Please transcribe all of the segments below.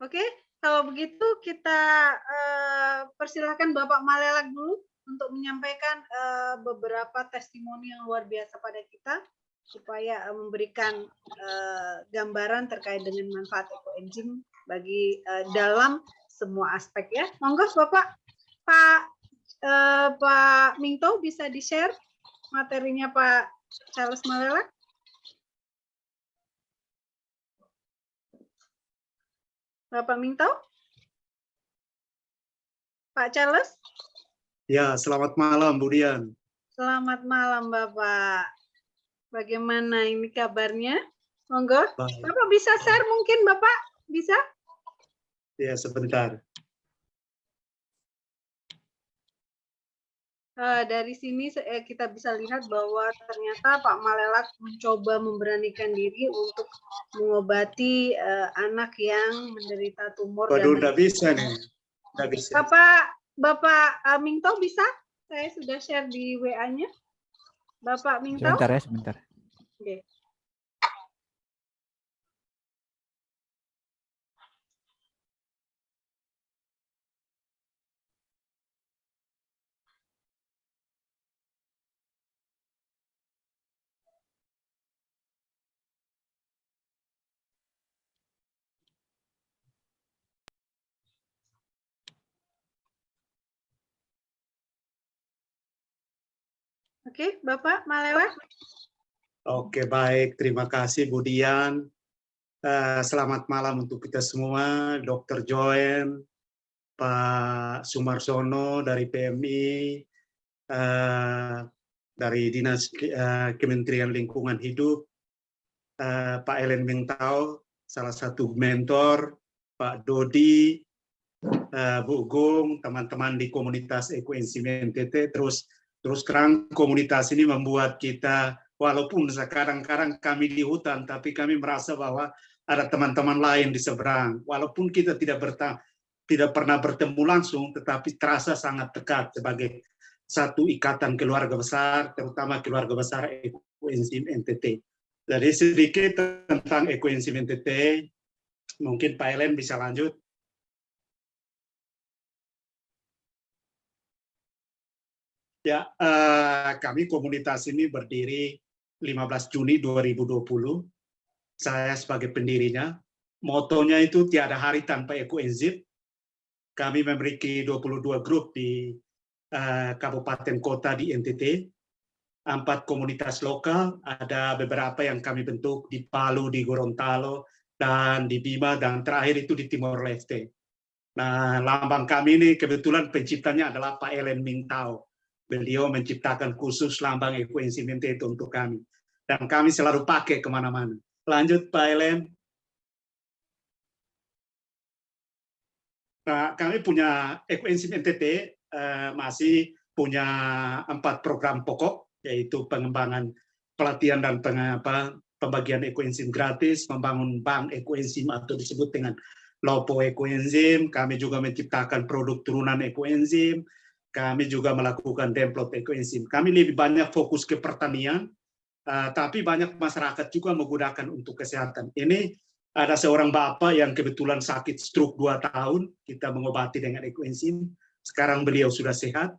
Oke, kalau begitu kita persilahkan Bapak Malelak dulu untuk menyampaikan beberapa testimoni yang luar biasa pada kita supaya memberikan gambaran terkait dengan manfaat ekoenzim bagi dalam semua aspek ya. Monggo Bapak Pak Minto bisa di-share materinya Pak Charles Malelak. Bapak Minto? Pak Charles? Ya, selamat malam, Bu Dian. Selamat malam, Bapak. Bagaimana ini kabarnya? Monggo. Baik. Bapak bisa share mungkin, Bapak? Bisa? Ya, sebentar. Dari sini kita bisa lihat bahwa ternyata Pak Malelak mencoba memberanikan diri untuk mengobati anak yang menderita tumor. Waduh, nggak bisa nih. Nggak bisa. Bapak Minto bisa? Saya sudah share di WA-nya. Bapak Minto? Sebentar ya, sebentar. Oke. Oke, Bapak Malelak. Oke, baik. Terima kasih, Bu Dian. Selamat malam untuk kita semua, Dr. Joen, Pak Sumarsono dari PMI, dari Dinas Kementerian Lingkungan Hidup, Pak Ellen Mingtao, salah satu mentor, Pak Dodi, Bu Gung, teman-teman di komunitas ekoenzim NTT, terus terang komunitas ini membuat kita, walaupun sekarang-kadang kami di hutan, tapi kami merasa bahwa ada teman-teman lain di seberang. Walaupun kita tidak pernah bertemu langsung, tetapi terasa sangat dekat sebagai satu ikatan keluarga besar, terutama keluarga besar ekoenzim NTT. Jadi sedikit tentang ekoenzim NTT, mungkin Pak Ellen bisa lanjut. Ya, kami komunitas ini berdiri 15 Juni 2020. Saya sebagai pendirinya. Motonya itu tiada hari tanpa ekoenzim. Kami memiliki 22 grup di kabupaten kota di NTT. 4 komunitas lokal, ada beberapa yang kami bentuk di Palu, di Gorontalo, dan di Bima, dan terakhir itu di Timor Leste. Nah, lambang kami ini kebetulan penciptanya adalah Pak Ellen Mingtao. Beliau menciptakan khusus lambang ekoenzim NTT untuk kami. Dan kami selalu pakai kemana-mana. Lanjut, Pak Ellen. Nah, kami punya ekoenzim NTT, masih punya 4 program pokok, yaitu pengembangan pelatihan dan pembagian ekoenzim gratis, membangun bank ekoenzim atau disebut dengan Lopo ekoenzim. Kami juga menciptakan produk turunan ekoenzim. Kami juga melakukan download ekoenzim. Kami lebih banyak fokus ke pertanian, tapi banyak masyarakat juga menggunakan untuk kesehatan. Ini ada seorang bapak yang kebetulan sakit stroke 2 tahun, kita mengobati dengan ekoenzim. Sekarang beliau sudah sehat.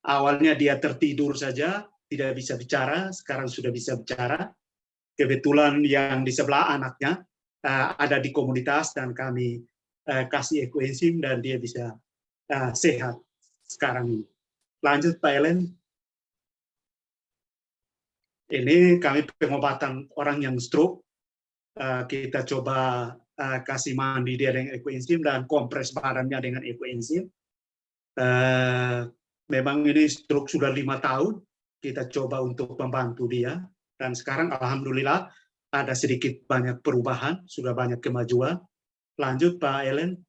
Awalnya dia tertidur saja, tidak bisa bicara, sekarang sudah bisa bicara. Kebetulan yang di sebelah anaknya ada di komunitas dan kami kasih ekoenzim dan dia bisa sehat sekarang ini. Lanjut Pak Ellen. Ini kami pengobatan orang yang stroke. Kita coba kasih mandi dia dengan ekoenzim dan kompres badannya dengan ekoenzim. Memang ini stroke sudah 5 tahun. Kita coba untuk membantu dia. Dan sekarang alhamdulillah ada sedikit banyak perubahan, sudah banyak kemajuan. Lanjut Pak Ellen.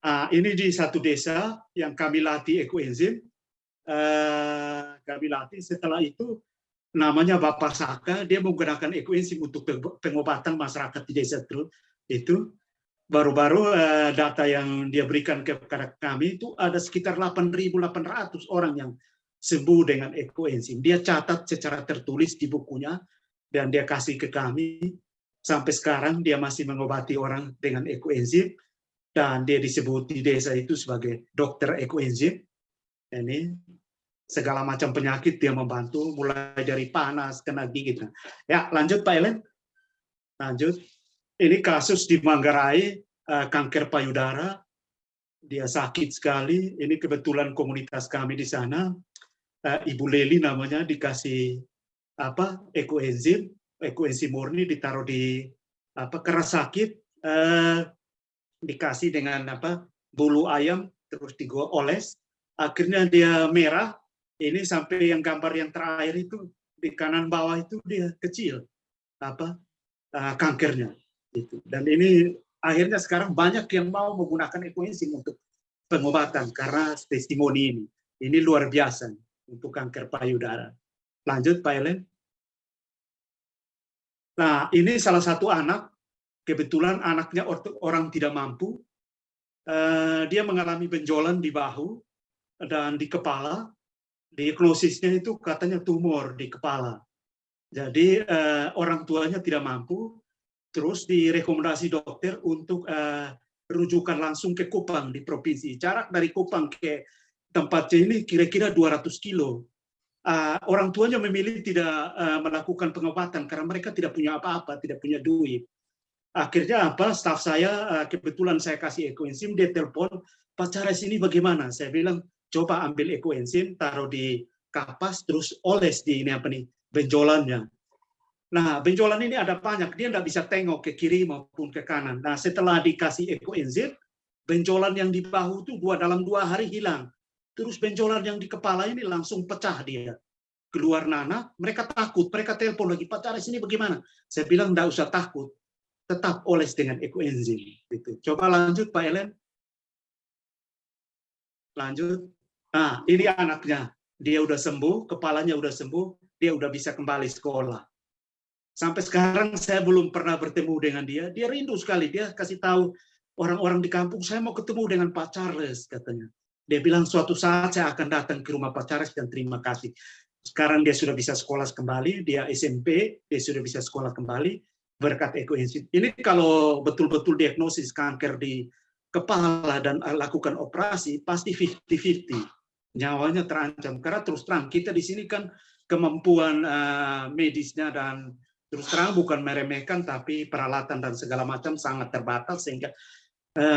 Ini di satu desa yang kami latih ekoenzim. Kami latih, setelah itu namanya Bapak Saka, dia menggunakan ekoenzim untuk pengobatan masyarakat di desa itu. Baru-baru data yang dia berikan kepada kami itu ada sekitar 8.800 orang yang sembuh dengan ekoenzim. Dia catat secara tertulis di bukunya dan dia kasih ke kami. Sampai sekarang dia masih mengobati orang dengan ekoenzim, dan dia disebut di desa itu sebagai dokter ekoenzim. Ini segala macam penyakit dia membantu, mulai dari panas, kena gigit. Ya, lanjut Pak Ellen. Lanjut. Ini kasus di Manggarai, kanker payudara. Dia sakit sekali. Ini kebetulan komunitas kami di sana, Ibu Leli namanya, dikasih ekoenzim murni, ditaruh di keras sakit, dikasih dengan bulu ayam, terus dioles, akhirnya dia merah. Ini sampai yang gambar yang terakhir itu di kanan bawah itu dia kecil kankernya itu. Dan ini akhirnya sekarang banyak yang mau menggunakan ekoenzim untuk pengobatan karena testimoni ini. Ini luar biasa untuk kanker payudara. Lanjut Pak Ellen. Nah, ini salah satu anak, kebetulan anaknya orang tidak mampu. Dia mengalami benjolan di bahu dan di kepala. Diagnosisnya itu katanya tumor di kepala. Jadi orang tuanya tidak mampu, terus direkomendasi dokter untuk rujukan langsung ke Kupang di provinsi. Jarak dari Kupang ke tempatnya ini kira-kira 200 kilo. Orang tuanya memilih tidak melakukan pengobatan karena mereka tidak punya apa-apa, tidak punya duit. Akhirnya staf saya, kebetulan saya kasih ekoenzim, dia telepon, Pak Charles ini bagaimana? Saya bilang, coba ambil ekoenzim, taruh di kapas, terus oles di ini benjolannya. Nah, benjolan ini ada banyak, dia tidak bisa tengok ke kiri maupun ke kanan. Nah, setelah dikasih ekoenzim, benjolan yang di bahu itu dalam 2 hari hilang. Terus benjolan yang di kepala ini langsung pecah dia. Keluar nanah, mereka takut, mereka telepon lagi, Pak Charles ini bagaimana? Saya bilang, tidak usah takut, tetap oles dengan ekoenzim. Gitu. Coba lanjut Pak Ellen. Lanjut. Nah, ini anaknya. Dia udah sembuh, kepalanya udah sembuh, dia udah bisa kembali sekolah. Sampai sekarang saya belum pernah bertemu dengan dia. Dia rindu sekali. Dia kasih tahu orang-orang di kampung, saya mau ketemu dengan Pak Charles, katanya. Dia bilang suatu saat saya akan datang ke rumah Pak Charles dan terima kasih. Sekarang dia sudah bisa sekolah kembali, dia SMP, dia sudah bisa sekolah kembali berkat ekoenzim. Ini kalau betul-betul diagnosis kanker di kepala dan lakukan operasi, pasti 50-50. Nyawanya terancam. Karena terus terang, kita di sini kan kemampuan medisnya dan terus terang bukan meremehkan, tapi peralatan dan segala macam sangat terbatas, sehingga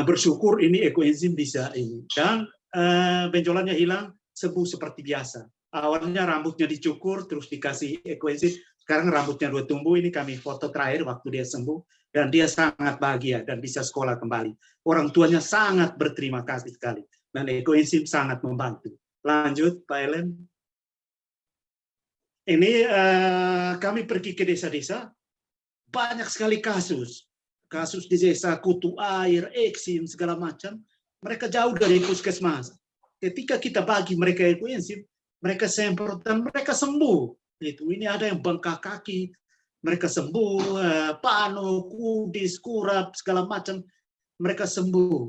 bersyukur ini ekoenzim bisa ini. Dan benjolannya hilang, sembuh seperti biasa. Awalnya rambutnya dicukur, terus dikasih ekoenzim, sekarang rambutnya udah tumbuh. Ini kami foto terakhir waktu dia sembuh, dan dia sangat bahagia dan bisa sekolah kembali. Orang tuanya sangat berterima kasih sekali, dan ekoenzim sangat membantu. Lanjut, Pak Ellen. Ini kami pergi ke desa-desa, banyak sekali kasus di desa, kutu air, eksim, segala macam. Mereka jauh dari puskesmas. Ketika kita bagi mereka ekoenzim, mereka semprot dan mereka sembuh. Ini ada yang bengkak kaki, mereka sembuh, panu, kudis, kurap, segala macam, mereka sembuh.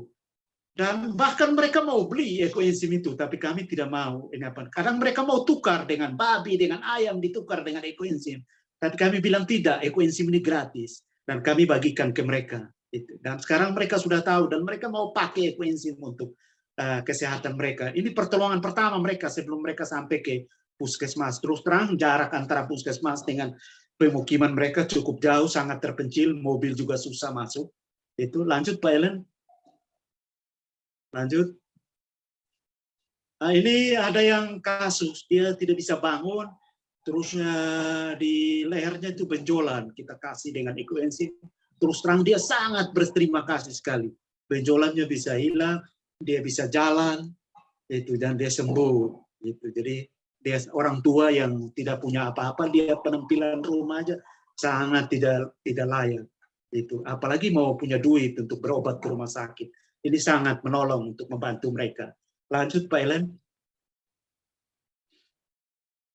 Dan bahkan mereka mau beli ekoenzim itu, tapi kami tidak mau. Kadang mereka mau tukar dengan babi, dengan ayam, ditukar dengan ekoenzim. Tapi kami bilang tidak, ekoenzim ini gratis. Dan kami bagikan ke mereka. Dan sekarang mereka sudah tahu, dan mereka mau pakai ekoenzim untuk kesehatan mereka. Ini pertolongan pertama mereka sebelum mereka sampai ke puskesmas. Terus terang, jarak antara puskesmas dengan pemukiman mereka cukup jauh, sangat terpencil, mobil juga susah masuk. Lanjut Pak Ellen. Lanjut. Nah, ini ada yang kasus, dia tidak bisa bangun, terusnya di lehernya itu benjolan, kita kasih dengan ekoenzim, terus terang dia sangat berterima kasih sekali. Benjolannya bisa hilang, dia bisa jalan, dan dia sembuh. Jadi dia orang tua yang tidak punya apa-apa, dia penampilan rumah aja sangat tidak layak. Apalagi mau punya duit untuk berobat ke rumah sakit. Ini sangat menolong untuk membantu mereka. Lanjut Pak Ellen.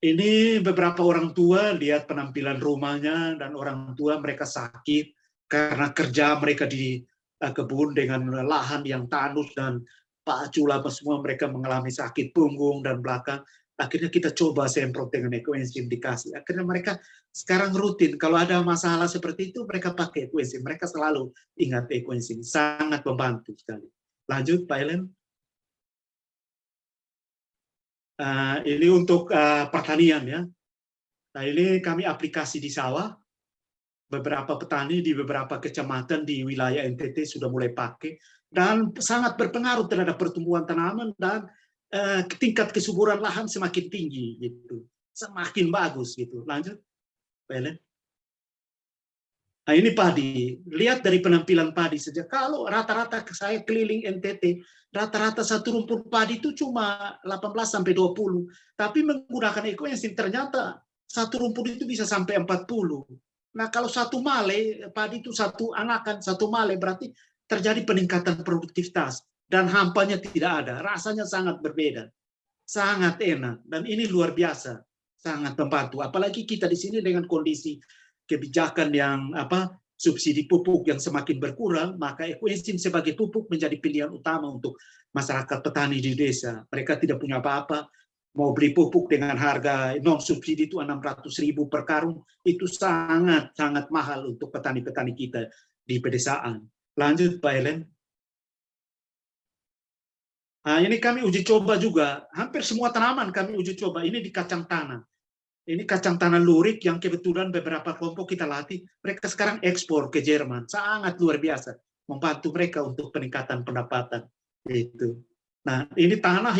Ini beberapa orang tua, lihat penampilan rumahnya, dan orang tua mereka sakit karena kerja mereka di kebun dengan lahan yang tandus dan pacu, semua mereka mengalami sakit punggung dan belakang. Akhirnya kita coba semprot dengan ekoenzim dikasih. Akhirnya mereka sekarang rutin. Kalau ada masalah seperti itu, mereka pakai ekoenzim. Mereka selalu ingat ekoenzim. Sangat membantu sekali. Lanjut, Pak Ellen. Ini untuk pertanian ya. Nah, ini kami aplikasi di sawah. Beberapa petani di beberapa kecamatan di wilayah NTT sudah mulai pakai dan sangat berpengaruh terhadap pertumbuhan tanaman dan tingkat kesuburan lahan semakin tinggi gitu, semakin bagus gitu. Lanjut, Belen. Nah ini padi. Lihat dari penampilan padi saja. Kalau rata-rata saya keliling NTT, rata-rata satu rumput padi itu cuma 18 sampai 20. Tapi menggunakan ekoenzim ternyata satu rumput itu bisa sampai 40. Nah kalau satu male, padi itu satu anakan, satu male berarti terjadi peningkatan produktivitas. Dan hampanya tidak ada. Rasanya sangat berbeda. Sangat enak. Dan ini luar biasa. Sangat membantu. Apalagi kita di sini dengan kondisi kebijakan yang subsidi pupuk yang semakin berkurang, maka ekoenzim sebagai pupuk menjadi pilihan utama untuk masyarakat petani di desa. Mereka tidak punya apa-apa, mau beli pupuk dengan harga non subsidi itu 600.000 per karung, itu sangat mahal untuk petani-petani kita di pedesaan. Lanjut, Pak Ellen. Nah, ini kami uji coba juga, hampir semua tanaman kami uji coba. Ini di kacang tanah. Ini kacang tanah lurik yang kebetulan beberapa kelompok kita latih, mereka sekarang ekspor ke Jerman, sangat luar biasa, membantu mereka untuk peningkatan pendapatan. Itu. Nah, ini tanah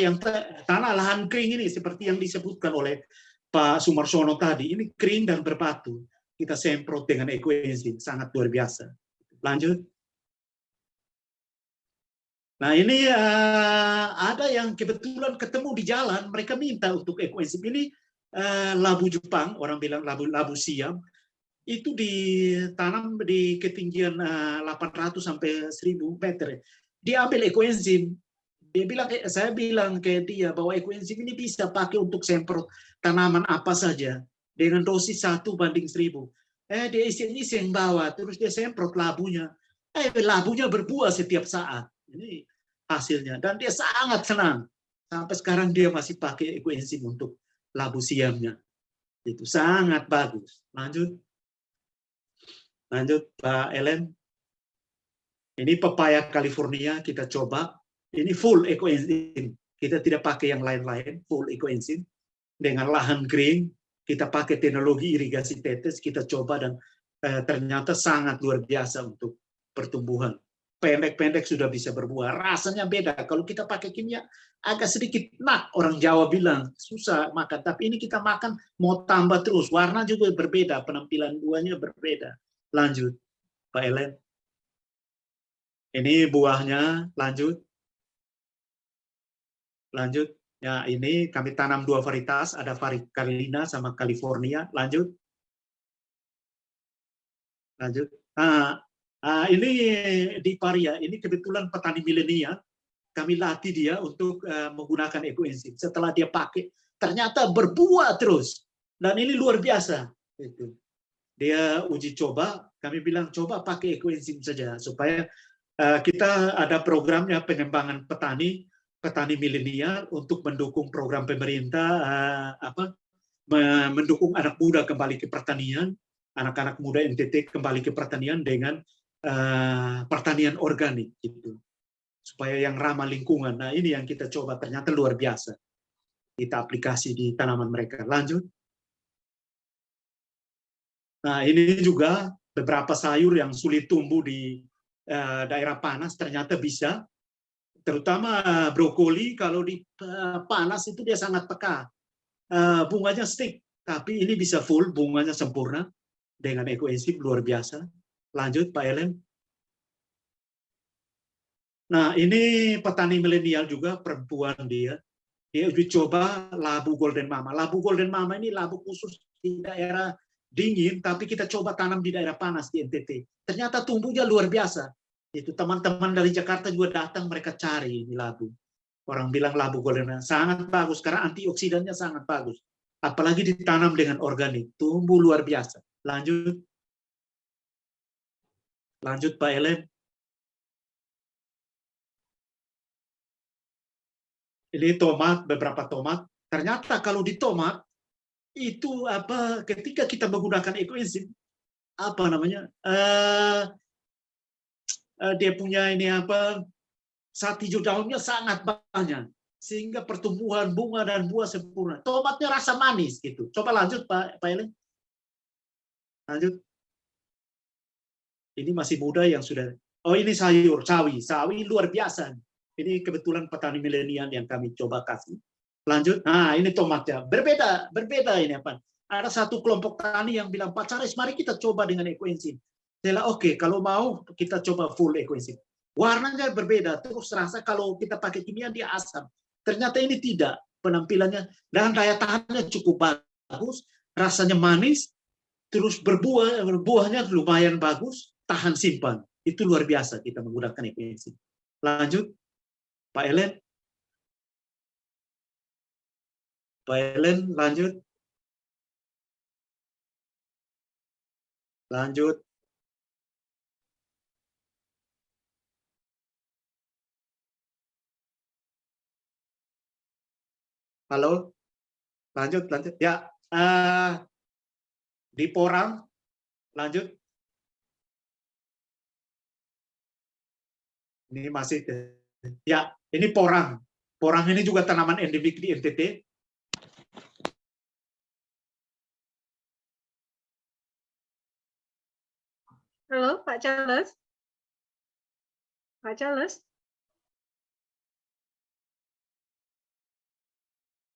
lahan kering ini seperti yang disebutkan oleh Pak Sumarsono tadi, ini kering dan berbatu. Kita semprot dengan ekoenzim, sangat luar biasa. Lanjut. Nah ini ada yang kebetulan ketemu di jalan, mereka minta untuk ekoenzim ini. Labu Jepang, orang bilang labu siam, itu ditanam di ketinggian 800 sampai 1000 meter. Dia ambil ekoenzim. Saya bilang ke dia bahwa ekoenzim ini bisa pakai untuk semprot tanaman apa saja dengan dosis 1:1000. Dia iseng-iseng bawa, terus dia semprot labunya. Labunya berbuah setiap saat. Ini hasilnya. Dan dia sangat senang. Sampai sekarang dia masih pakai ekoenzim untuk labu siamnya. Itu sangat bagus. Lanjut, Pak Ellen. Ini pepaya California kita coba. Ini full ekoenzim. Kita tidak pakai yang lain-lain, full ekoenzim. Dengan lahan kering, kita pakai teknologi irigasi tetes, kita coba dan ternyata sangat luar biasa untuk pertumbuhan. Pendek-pendek sudah bisa berbuah. Rasanya beda. Kalau kita pakai kimia, agak sedikit orang Jawa bilang susah makan. Tapi ini kita makan mau tambah terus. Warna juga berbeda. Penampilan buahnya berbeda. Lanjut, Pak Ellen. Ini buahnya. Lanjut. Lanjut. Ya, ini kami tanam 2 varietas. Ada Carolina sama California. Lanjut. Lanjut. Ini di Paria, ini kebetulan petani milenial, kami latih dia untuk menggunakan ekoenzim. Setelah dia pakai, ternyata berbuah terus. Dan ini luar biasa. Dia uji coba, kami bilang coba pakai ekoenzim saja, supaya kita ada programnya pengembangan petani milenial untuk mendukung program pemerintah, mendukung anak muda kembali ke pertanian, anak-anak muda NTT kembali ke pertanian dengan pertanian organik gitu, supaya yang ramah lingkungan. Nah ini yang kita coba, ternyata luar biasa kita aplikasi di tanaman mereka. Lanjut. Nah ini juga beberapa sayur yang sulit tumbuh di daerah panas ternyata bisa, terutama brokoli. Kalau di panas itu dia sangat peka, bunganya stick, tapi ini bisa full, bunganya sempurna dengan ekoenzim, luar biasa. Lanjut, Pak Ellen. Nah, ini petani milenial juga, perempuan dia. Dia uji coba labu Golden Mama. Labu Golden Mama ini labu khusus di daerah dingin, tapi kita coba tanam di daerah panas di NTT. Ternyata tumbuhnya luar biasa. Itu teman-teman dari Jakarta juga datang, mereka cari ini labu. Orang bilang labu Golden Mama sangat bagus karena antioksidannya sangat bagus. Apalagi ditanam dengan organik, tumbuh luar biasa. Lanjut. Lanjut, Pak Ellen. Ini tomat, beberapa tomat. Ternyata kalau di tomat itu ketika kita menggunakan ekoenzim dia punya saat hijau daunnya sangat banyak sehingga pertumbuhan bunga dan buah sempurna. Tomatnya rasa manis gitu. Coba lanjut Pak Elen. Lanjut. Ini masih muda yang sudah. Oh ini sayur, sawi luar biasa. Ini kebetulan petani milenial yang kami coba kasih. Lanjut. Nah ini tomatnya berbeda ini apa? Ada satu kelompok tani yang bilang Pak Charles, mari kita coba dengan ekoenzim. Saya oke, kalau mau kita coba full ekoenzim. Warnanya berbeda, terus rasa kalau kita pakai kimia dia asam. Ternyata ini tidak, penampilannya dan daya tahannya cukup bagus, rasanya manis, terus buahnya lumayan bagus, tahan simpan. Itu luar biasa kita menggunakan ekoenzim. Lanjut, Pak Elen. Pak Elen, lanjut. Lanjut. Halo, lanjut. Ya, di porang, lanjut. Ini masih, ya, ini porang. Porang ini juga tanaman endemik di NTT. Halo, Pak Charles. Pak Charles.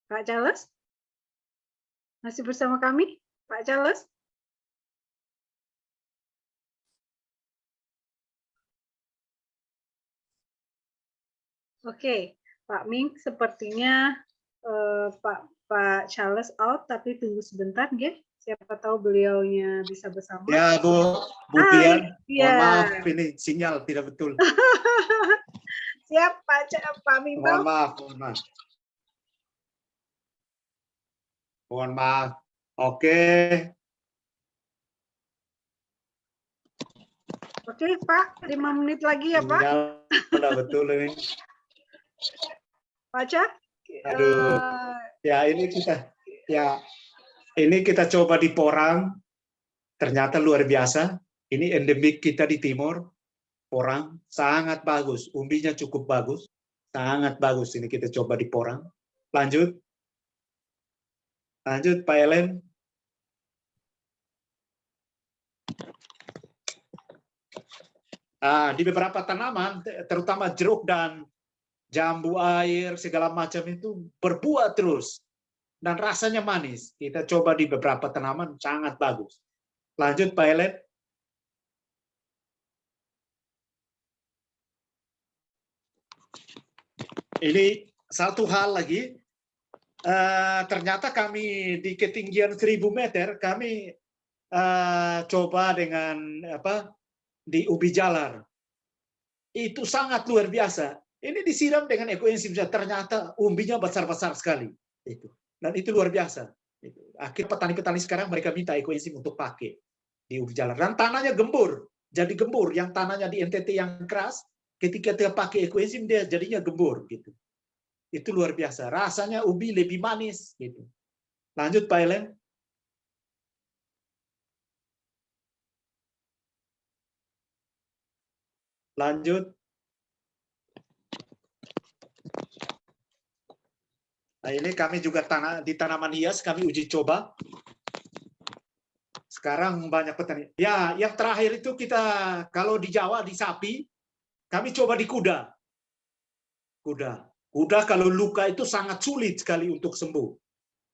Pak Charles. Masih bersama kami, Pak Charles? Oke, Pak Ming, sepertinya Pak Charles out, tapi tunggu sebentar, ya. Siapa tahu beliaunya bisa bersama. Ya, Bu Dian, mohon maaf ini sinyal tidak betul. Siap, Pak Ming. Mohon maaf. Mohon maaf. Oke. Oke, Pak, 5 menit lagi ya, Pak. Sudah betul ini. Pak Cak? Aduh. Ya, ini kita coba di porang. Ternyata luar biasa. Ini endemik kita di timur. Porang sangat bagus. Umbinya cukup bagus. Sangat bagus ini kita coba di porang. Lanjut. Lanjut, Pak Elen. Di beberapa tanaman, terutama jeruk dan jambu air, segala macam itu berbuah terus. Dan rasanya manis. Kita coba di beberapa tanaman, sangat bagus. Lanjut, Pak Elen. Ini satu hal lagi. Ternyata kami di ketinggian 1000 meter, kami coba dengan di ubi jalar. Itu sangat luar biasa. Ini disiram dengan ekoenzim, ternyata umbinya besar-besar sekali. Dan itu luar biasa. Akhirnya petani-petani sekarang mereka minta ekoenzim untuk pakai di ubi jalar. Dan tanahnya gembur. Jadi gembur. Yang tanahnya di NTT yang keras, ketika dia pakai ekoenzim dia jadinya gembur. Gitu. Itu luar biasa. Rasanya ubi lebih manis. Gitu. Lanjut Pak Elen. Lanjut. Nah, ini kami juga di tanaman hias kami uji coba. Sekarang banyak petani. Ya, yang terakhir itu kita kalau di Jawa di sapi, kami coba di kuda. Kuda kalau luka itu sangat sulit sekali untuk sembuh.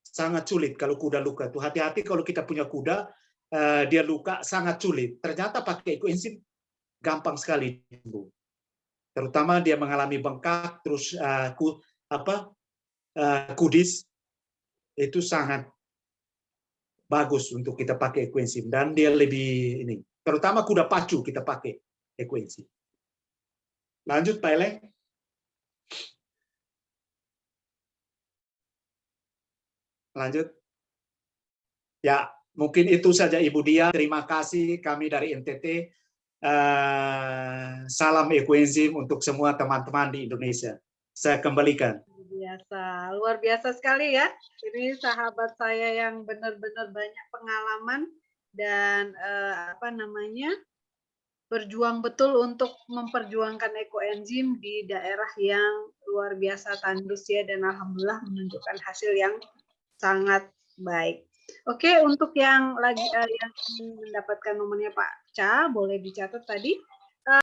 Sangat sulit kalau kuda luka itu. Hati-hati kalau kita punya kuda dia luka sangat sulit. Ternyata pakai ekoenzim gampang sekali sembuh. Terutama dia mengalami bengkak terus kudis itu sangat bagus untuk kita pakai ekoenzim dan dia lebih ini. Terutama kuda pacu kita pakai ekoenzim. Lanjut Pak Eleng. Lanjut. Ya, mungkin itu saja Ibu Dia. Terima kasih kami dari NTT. Salam ekoenzim untuk semua teman-teman di Indonesia. Saya kembalikan. biasa, luar biasa sekali ya. Ini sahabat saya yang benar-benar banyak pengalaman dan apa namanya, berjuang betul untuk memperjuangkan ekoenzim di daerah yang luar biasa tandus ya, dan alhamdulillah menunjukkan hasil yang sangat baik. Oke, untuk yang lagi yang mendapatkan nomornya Pak Ca, boleh dicatat tadi